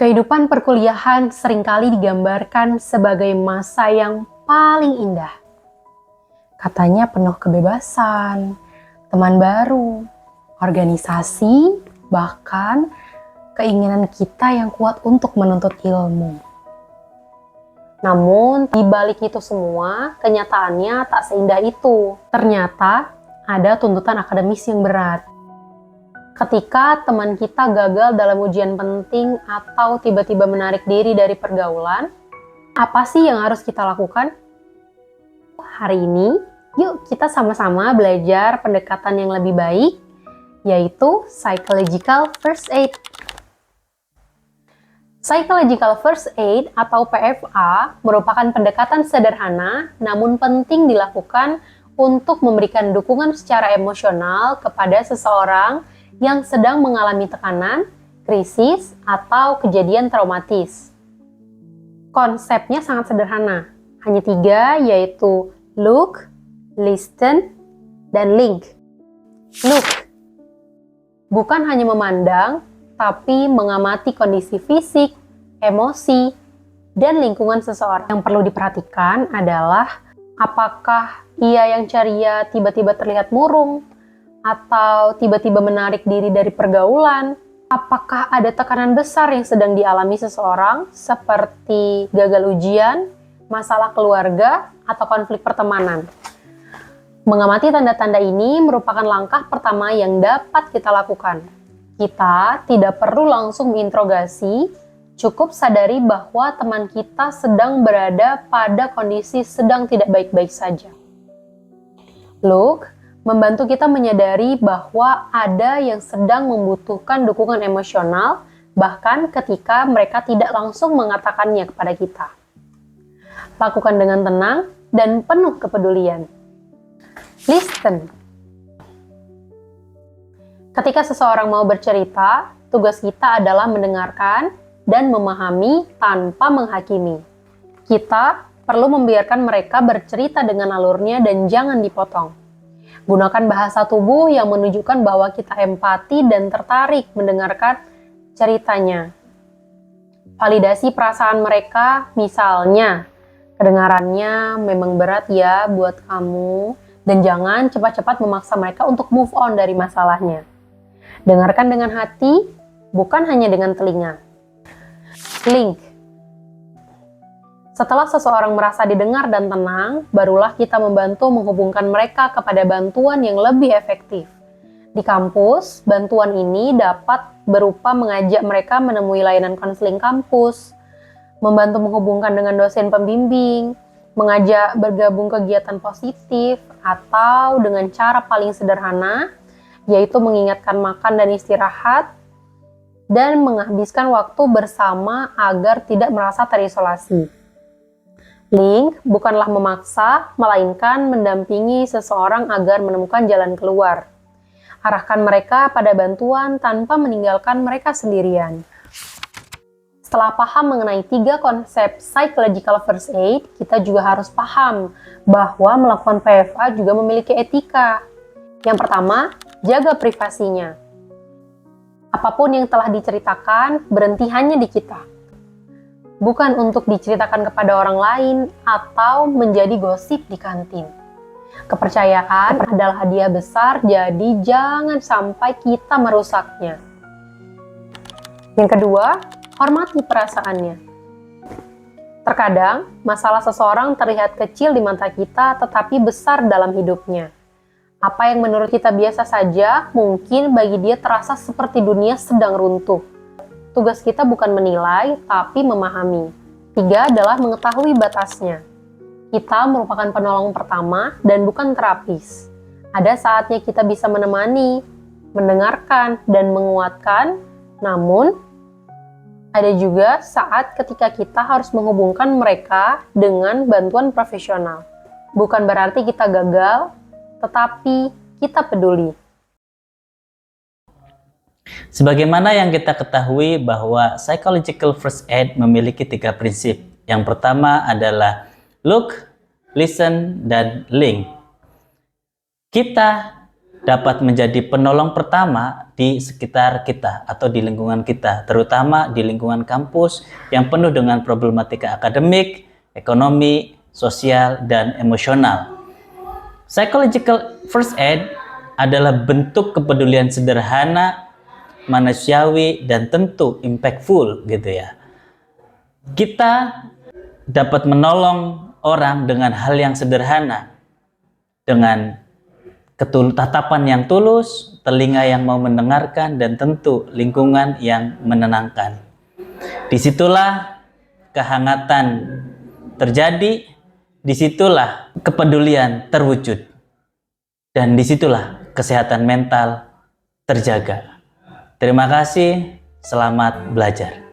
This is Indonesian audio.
Kehidupan perkuliahan seringkali digambarkan sebagai masa yang paling indah. Katanya penuh kebebasan, teman baru, organisasi, bahkan keinginan kita yang kuat untuk menuntut ilmu. Namun, di balik itu semua, kenyataannya tak seindah itu. Ternyata, ada tuntutan akademis yang berat. Ketika teman kita gagal dalam ujian penting atau tiba-tiba menarik diri dari pergaulan, apa sih yang harus kita lakukan? Hari ini, yuk kita sama-sama belajar pendekatan yang lebih baik, yaitu Psychological First Aid. Psychological First Aid atau PFA merupakan pendekatan sederhana namun penting dilakukan untuk memberikan dukungan secara emosional kepada seseorang yang sedang mengalami tekanan, krisis, atau kejadian traumatis. Konsepnya sangat sederhana, hanya 3, yaitu look, listen, dan link. Look, bukan hanya memandang, tapi mengamati kondisi fisik, emosi, dan lingkungan seseorang. Yang perlu diperhatikan adalah apakah ia yang ceria tiba-tiba terlihat murung, atau tiba-tiba menarik diri dari pergaulan. Apakah ada tekanan besar yang sedang dialami seseorang seperti gagal ujian, masalah keluarga, atau konflik pertemanan. Mengamati tanda-tanda ini merupakan langkah pertama yang dapat kita lakukan. Kita tidak perlu langsung menginterogasi, cukup sadari bahwa teman kita sedang berada pada kondisi sedang tidak baik-baik saja. Look membantu kita menyadari bahwa ada yang sedang membutuhkan dukungan emosional, bahkan ketika mereka tidak langsung mengatakannya kepada kita. Lakukan dengan tenang dan penuh kepedulian. Listen. Ketika seseorang mau bercerita, tugas kita adalah mendengarkan dan memahami tanpa menghakimi. Kita perlu membiarkan mereka bercerita dengan alurnya dan jangan dipotong. Gunakan bahasa tubuh yang menunjukkan bahwa kita empati dan tertarik mendengarkan ceritanya. Validasi perasaan mereka, misalnya, kedengarannya memang berat ya buat kamu, dan jangan cepat-cepat memaksa mereka untuk move on dari masalahnya. Dengarkan dengan hati, bukan hanya dengan telinga. Link. Setelah seseorang merasa didengar dan tenang, barulah kita membantu menghubungkan mereka kepada bantuan yang lebih efektif. Di kampus, bantuan ini dapat berupa mengajak mereka menemui layanan konseling kampus, membantu menghubungkan dengan dosen pembimbing, mengajak bergabung kegiatan positif, atau dengan cara paling sederhana, yaitu mengingatkan makan dan istirahat, dan menghabiskan waktu bersama agar tidak merasa terisolasi. Link bukanlah memaksa, melainkan mendampingi seseorang agar menemukan jalan keluar. Arahkan mereka pada bantuan tanpa meninggalkan mereka sendirian. Setelah paham mengenai 3 konsep psychological first aid, kita juga harus paham bahwa melakukan PFA juga memiliki etika. Yang pertama, jaga privasinya. Apapun yang telah diceritakan, berhenti hanya di kita. Bukan untuk diceritakan kepada orang lain atau menjadi gosip di kantin. Kepercayaan adalah hadiah besar, jadi jangan sampai kita merusaknya. Yang kedua, hormati perasaannya. Terkadang, masalah seseorang terlihat kecil di mata kita tetapi besar dalam hidupnya. Apa yang menurut kita biasa saja, mungkin bagi dia terasa seperti dunia sedang runtuh. Tugas kita bukan menilai, tapi memahami. 3 adalah mengetahui batasnya. Kita merupakan penolong pertama dan bukan terapis. Ada saatnya kita bisa menemani, mendengarkan, dan menguatkan, namun ada juga saat ketika kita harus menghubungkan mereka dengan bantuan profesional. Bukan berarti kita gagal, tetapi kita peduli. Sebagaimana yang kita ketahui bahwa psychological first aid memiliki 3 prinsip. Yang pertama adalah look, listen, dan link. Kita dapat menjadi penolong pertama di sekitar kita atau di lingkungan kita, terutama di lingkungan kampus yang penuh dengan problematika akademik, ekonomi, sosial, dan emosional. Psychological first aid adalah bentuk kepedulian sederhana, manusiawi, dan tentu impactful gitu ya. Kita dapat menolong orang dengan hal yang sederhana, dengan tatapan yang tulus, telinga yang mau mendengarkan, dan tentu lingkungan yang menenangkan. Disitulah kehangatan terjadi, disitulah kepedulian terwujud, dan disitulah kesehatan mental terjaga. Terima kasih, selamat belajar.